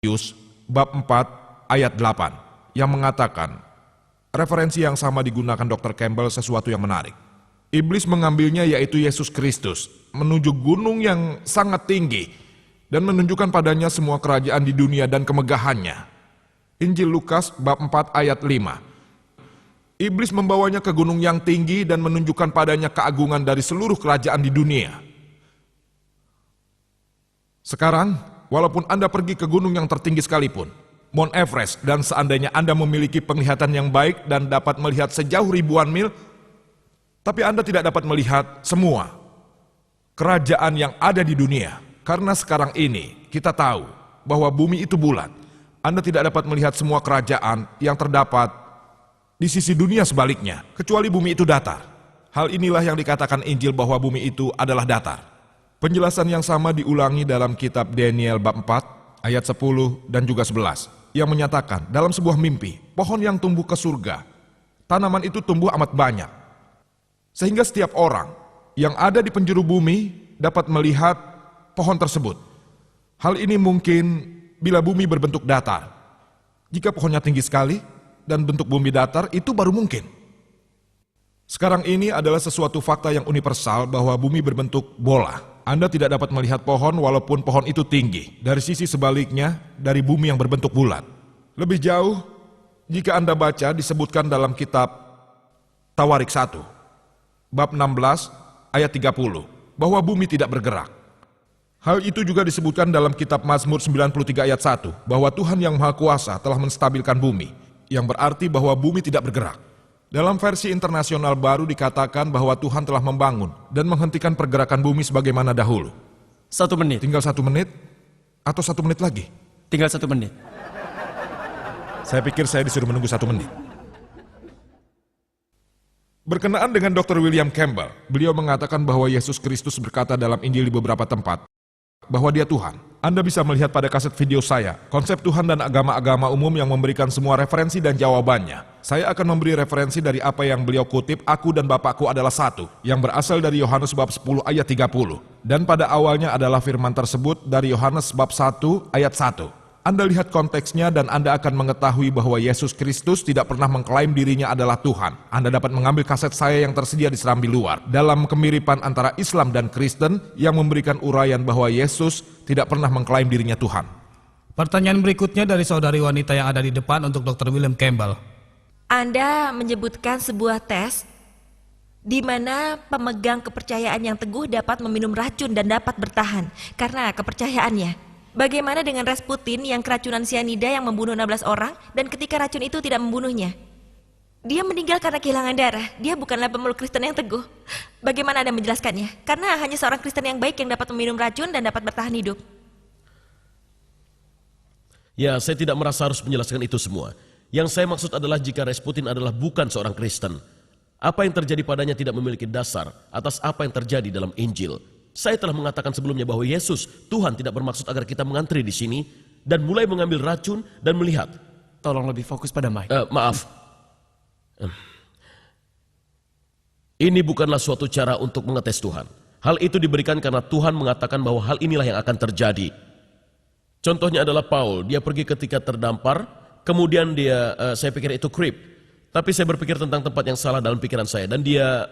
Matius bab 4 ayat 8 yang mengatakan, referensi yang sama digunakan Dr. Campbell sesuatu yang menarik. Iblis mengambilnya yaitu Yesus Kristus menuju gunung yang sangat tinggi dan menunjukkan padanya semua kerajaan di dunia dan kemegahannya. Injil Lukas bab 4 ayat 5. Iblis membawanya ke gunung yang tinggi dan menunjukkan padanya keagungan dari seluruh kerajaan di dunia. Sekarang, walaupun Anda pergi ke gunung yang tertinggi sekalipun, Mount Everest, dan seandainya Anda memiliki penglihatan yang baik dan dapat melihat sejauh ribuan mil, tapi Anda tidak dapat melihat semua kerajaan yang ada di dunia. Karena sekarang ini kita tahu bahwa bumi itu bulat. Anda tidak dapat melihat semua kerajaan yang terdapat di sisi dunia sebaliknya, kecuali bumi itu datar. Hal inilah yang dikatakan Injil bahwa bumi itu adalah datar. Penjelasan yang sama diulangi dalam kitab Daniel bab 4 ayat 10 dan juga 11 yang menyatakan dalam sebuah mimpi, pohon yang tumbuh ke surga, tanaman itu tumbuh amat banyak. Sehingga setiap orang yang ada di penjuru bumi dapat melihat pohon tersebut. Hal ini mungkin bila bumi berbentuk datar. Jika pohonnya tinggi sekali dan bentuk bumi datar, itu baru mungkin. Sekarang ini adalah sesuatu fakta yang universal bahwa bumi berbentuk bola. Anda tidak dapat melihat pohon walaupun pohon itu tinggi. Dari sisi sebaliknya, dari bumi yang berbentuk bulat. Lebih jauh, jika Anda baca disebutkan dalam kitab Tawarik 1, bab 16, ayat 30, bahwa bumi tidak bergerak. Hal itu juga disebutkan dalam kitab Mazmur 93 ayat 1, bahwa Tuhan yang Maha Kuasa telah menstabilkan bumi, yang berarti bahwa bumi tidak bergerak. Dalam versi internasional baru dikatakan bahwa Tuhan telah membangun dan menghentikan pergerakan bumi sebagaimana dahulu. 1 menit. Tinggal 1 menit atau 1 menit lagi? Tinggal 1 menit. Saya pikir saya disuruh menunggu 1 menit. Berkenaan dengan Dr. William Campbell, beliau mengatakan bahwa Yesus Kristus berkata dalam Injil di beberapa tempat bahwa dia Tuhan. Anda bisa melihat pada kaset video saya, konsep Tuhan dan agama-agama umum yang memberikan semua referensi dan jawabannya. Saya akan memberi referensi dari apa yang beliau kutip, aku dan Bapakku adalah satu, yang berasal dari Yohanes bab 10 ayat 30. Dan pada awalnya adalah firman tersebut dari Yohanes bab 1 ayat 1. Anda lihat konteksnya dan Anda akan mengetahui bahwa Yesus Kristus tidak pernah mengklaim dirinya adalah Tuhan. Anda dapat mengambil kaset saya yang tersedia di serambi luar dalam kemiripan antara Islam dan Kristen yang memberikan uraian bahwa Yesus tidak pernah mengklaim dirinya Tuhan. Pertanyaan berikutnya dari saudari wanita yang ada di depan untuk Dr. William Campbell. Anda menyebutkan sebuah tes di mana pemegang kepercayaan yang teguh dapat meminum racun dan dapat bertahan karena kepercayaannya. Bagaimana dengan Rasputin yang keracunan sianida yang membunuh 16 orang dan ketika racun itu tidak membunuhnya? Dia meninggal karena kehilangan darah. Dia bukanlah pemeluk Kristen yang teguh. Bagaimana Anda menjelaskannya? Karena hanya seorang Kristen yang baik yang dapat meminum racun dan dapat bertahan hidup. Ya, saya tidak merasa harus menjelaskan itu semua. Yang saya maksud adalah jika Rasputin adalah bukan seorang Kristen, apa yang terjadi padanya tidak memiliki dasar atas apa yang terjadi dalam Injil. Saya telah mengatakan sebelumnya bahwa Yesus, Tuhan tidak bermaksud agar kita mengantri di sini dan mulai mengambil racun dan melihat. Tolong lebih fokus pada Mike. Maaf. Ini bukanlah suatu cara untuk mengetes Tuhan. Hal itu diberikan karena Tuhan mengatakan bahwa hal inilah yang akan terjadi. Contohnya adalah Paul, dia pergi ketika terdampar, kemudian saya pikir itu creep. Tapi saya berpikir tentang tempat yang salah dalam pikiran saya dan dia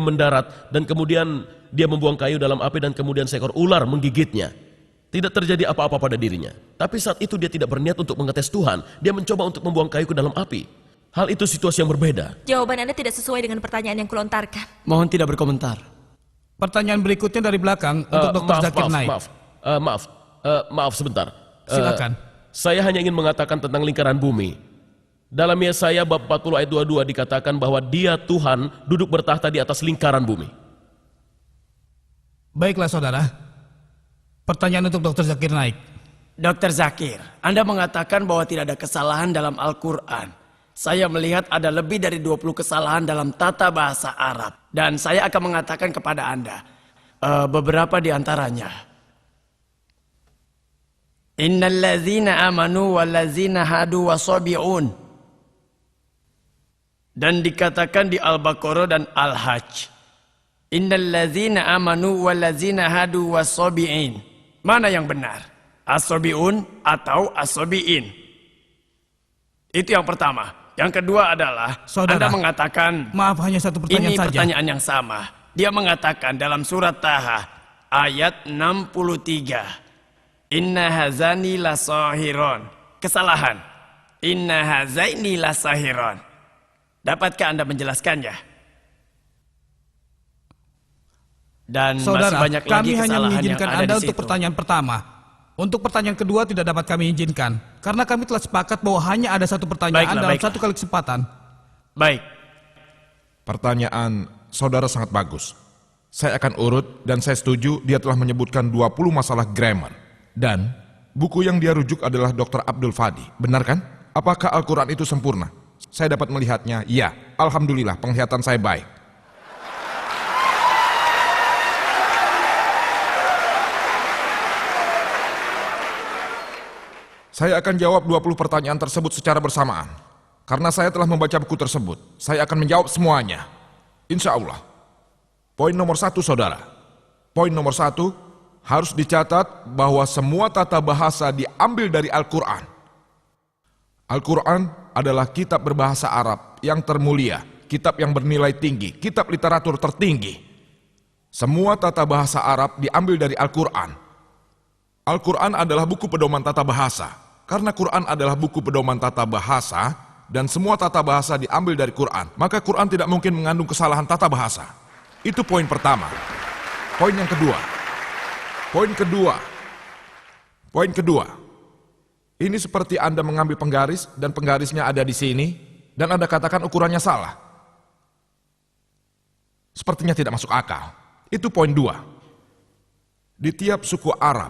mendarat dan kemudian dia membuang kayu dalam api dan kemudian seekor ular menggigitnya. Tidak terjadi apa-apa pada dirinya. Tapi saat itu dia tidak berniat untuk mengetes Tuhan. Dia mencoba untuk membuang kayu ke dalam api. Hal itu situasi yang berbeda. Jawaban Anda tidak sesuai dengan pertanyaan yang kulontarkan. Mohon tidak berkomentar. Pertanyaan berikutnya dari belakang untuk Dr. Zakir Naik. Maaf sebentar. Silakan. Saya hanya ingin mengatakan tentang lingkaran bumi. Dalam Yesaya bab 40 ayat 22 dikatakan bahwa dia Tuhan duduk bertahta di atas lingkaran bumi. Baiklah saudara. Pertanyaan untuk Dr. Zakir Naik. Dr. Zakir, Anda mengatakan bahwa tidak ada kesalahan dalam Al-Quran. Saya melihat ada lebih dari 20 kesalahan dalam tata bahasa Arab. Dan saya akan mengatakan kepada Anda beberapa di antaranya. Innal ladzina amanu wal ladzina hadu wasabi'un. Dan dikatakan di Al-Baqarah dan Al-Hajj. Innal ladzina amanu wal ladzina hadu wasabi'in. Mana yang benar? Asobiun atau asobiin. Itu yang pertama. Yang kedua adalah Saudara, Anda mengatakan Maaf, hanya satu pertanyaan ini saja. pertanyaan yang sama. Dia mengatakan dalam surat Taha ayat 63. Inna hazani lasahiron. Kesalahan. Inna hazaini lasahiron. Dapatkah Anda menjelaskannya? Dan Saudara, masih banyak lagi kami hanya kesalahan yang mengizinkan ada Anda di untuk situ. pertanyaan pertama. Untuk pertanyaan kedua tidak dapat kami izinkan. Karena kami telah sepakat bahwa hanya ada satu pertanyaan dalam Baiklah. satu kali kesempatan. Baik. Pertanyaan saudara sangat bagus. Saya akan urut dan saya setuju dia telah menyebutkan 20 masalah grammar. Dan buku yang dia rujuk adalah Dr. Abdul Fadi. Benar kan? Apakah Al-Quran itu sempurna? Saya dapat melihatnya, ya. Alhamdulillah, penglihatan saya baik. Saya akan jawab 20 pertanyaan tersebut secara bersamaan. Karena saya telah membaca buku tersebut, saya akan menjawab semuanya. Insya Allah. Poin nomor 1, saudara. Poin nomor 1, harus dicatat bahwa semua tata bahasa diambil dari Al-Quran. Al-Quran adalah kitab berbahasa Arab yang termulia, kitab yang bernilai tinggi, kitab literatur tertinggi. Semua tata bahasa Arab diambil dari Al-Quran. Al-Quran adalah buku pedoman tata bahasa. Karena Quran adalah buku pedoman tata bahasa, dan semua tata bahasa diambil dari Quran, maka Quran tidak mungkin mengandung kesalahan tata bahasa. Itu poin pertama. Poin yang kedua. Poin kedua. Ini seperti Anda mengambil penggaris, dan penggarisnya ada di sini, dan Anda katakan ukurannya salah. Sepertinya tidak masuk akal. Itu poin 2. Di tiap suku Arab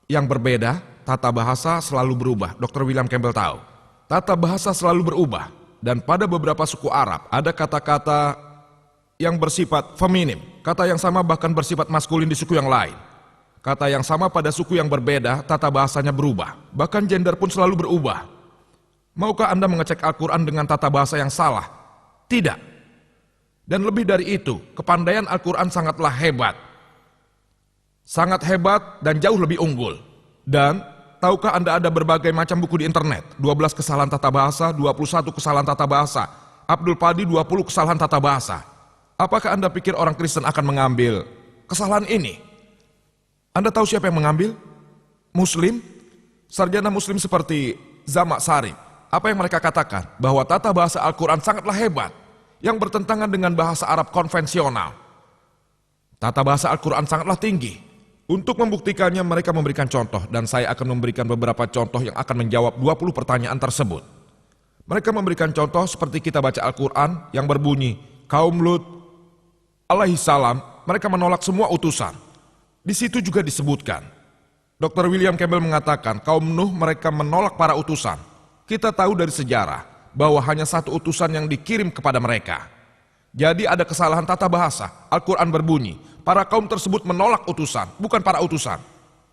yang berbeda, tata bahasa selalu berubah. Dr. William Campbell tahu. Tata bahasa selalu berubah. Dan pada beberapa suku Arab, ada kata-kata yang bersifat feminim. Kata yang sama bahkan bersifat maskulin di suku yang lain. Kata yang sama pada suku yang berbeda, tata bahasanya berubah. Bahkan gender pun selalu berubah. Maukah Anda mengecek Al-Quran dengan tata bahasa yang salah? Tidak. Dan lebih dari itu, kepandaian Al-Quran sangatlah hebat. Sangat hebat dan jauh lebih unggul. Dan tahukah Anda ada berbagai macam buku di internet? 12 kesalahan tata bahasa, 21 kesalahan tata bahasa. Abdul Fadi 20 kesalahan tata bahasa. Apakah Anda pikir orang Kristen akan mengambil kesalahan ini? Anda tahu siapa yang mengambil? Muslim? Sarjana Muslim seperti Zamak Sarif. Apa yang mereka katakan? Bahwa tata bahasa Al-Quran sangatlah hebat, yang bertentangan dengan bahasa Arab konvensional. Tata bahasa Al-Quran sangatlah tinggi. Untuk membuktikannya mereka memberikan contoh, dan saya akan memberikan beberapa contoh yang akan menjawab 20 pertanyaan tersebut. Mereka memberikan contoh seperti kita baca Al-Quran yang berbunyi, kaum Lut alaihissalam, mereka menolak semua utusan. Di situ juga disebutkan, Dr. William Campbell mengatakan kaum Nuh mereka menolak para utusan. Kita tahu dari sejarah bahwa hanya satu utusan yang dikirim kepada mereka. Jadi ada kesalahan tata bahasa. Al-Quran berbunyi, para kaum tersebut menolak utusan, bukan para utusan.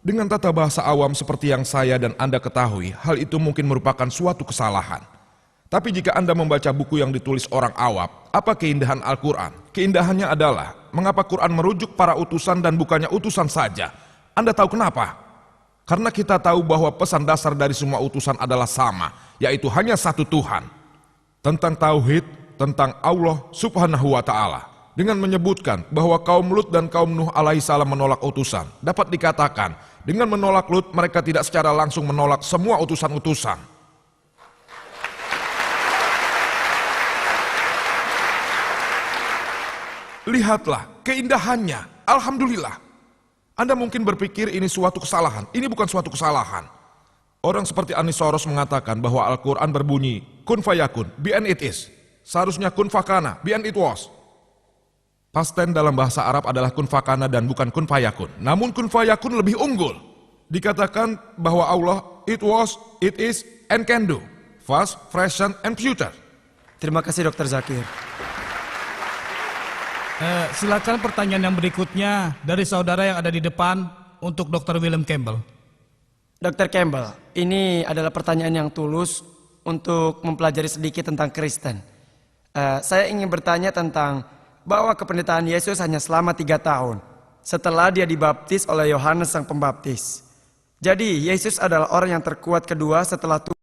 Dengan tata bahasa awam seperti yang saya dan Anda ketahui, hal itu mungkin merupakan suatu kesalahan. Tapi jika Anda membaca buku yang ditulis orang awam, apa keindahan Al-Quran? Keindahannya adalah, mengapa Quran merujuk para utusan dan bukannya utusan saja? Anda tahu kenapa? Karena kita tahu bahwa pesan dasar dari semua utusan adalah sama, yaitu hanya satu Tuhan. Tentang tauhid, tentang Allah subhanahu wa ta'ala. Dengan menyebutkan bahwa kaum Lut dan kaum Nuh alaihissalam menolak utusan, dapat dikatakan, dengan menolak Lut mereka tidak secara langsung menolak semua utusan-utusan. Lihatlah keindahannya, alhamdulillah. Anda mungkin berpikir ini suatu kesalahan, ini bukan suatu kesalahan. Orang seperti Anis Soros mengatakan bahwa Al-Quran berbunyi, kun fayakun, be and it is. Seharusnya kun fakana, be and it was. Past tense dalam bahasa Arab adalah kun fakana dan bukan kun fayakun. Namun kun fayakun lebih unggul. Dikatakan bahwa Allah, it was, it is, and can do. Past, present, and future. Terima kasih Dr. Zakir. Silakan pertanyaan yang berikutnya dari saudara yang ada di depan untuk Dr. William Campbell. Dr. Campbell, ini adalah pertanyaan yang tulus untuk mempelajari sedikit tentang Kristen. Saya ingin bertanya tentang bahwa kependettaan Yesus hanya selama 3 tahun setelah dia dibaptis oleh Yohanes Sang Pembaptis. Jadi, Yesus adalah orang yang terkuat kedua setelah Tuhan.